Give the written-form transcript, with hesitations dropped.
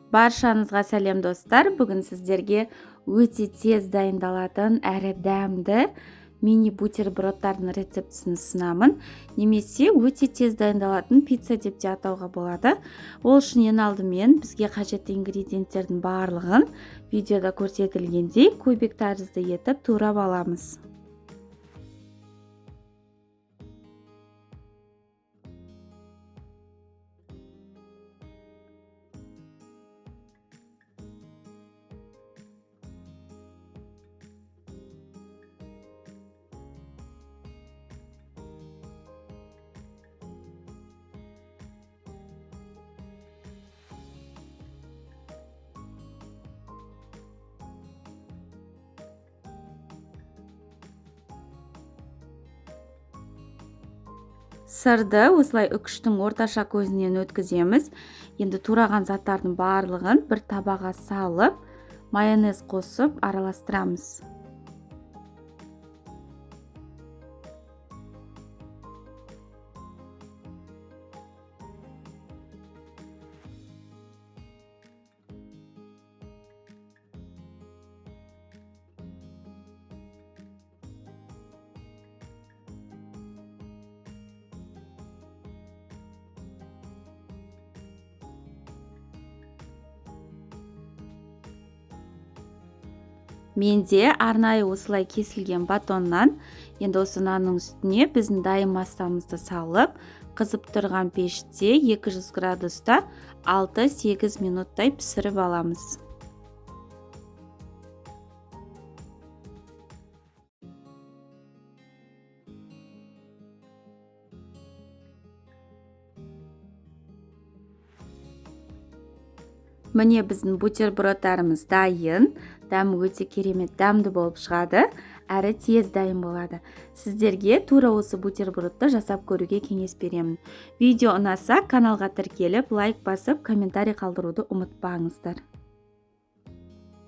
Баршаңызға сәлем достар. Бүгін сіздерге өте тез дайындалатын әрі дәмді мини бутербродтардың рецептісін ұсынамын. Немесе өте тез дайындалатын пицца деп те атауға болады. Ол үшін ең алдымен бізге қажетті ингредиенттердің барлығын видеода көрсетілгендей көбік тәрізді етіп турап аламыз. Сырды осылай үкіштің орташа көзінен өткіземіз. Енді тураған заттардың барлығын бір табаға салып, майонез қосып араластырамыз. Менде арнайы осылай кесілген батоннан енді осы нанның үстіне біздің дайын массамызды салып, қызып тұрған пеште 200 градуста 6-8 минуттай пісіріп аламыз. Міне біздің бутербродтарымыз дайын. Дәмі өте керемет дәмді болып шығады, әрі тез дайын болады. Сіздерге тура осы бутербродты жасап көруге кеңес беремін. Видео ұнаса, каналға тіркеліп, лайк басып, комментарий қалдыруды ұмытпаңыздар.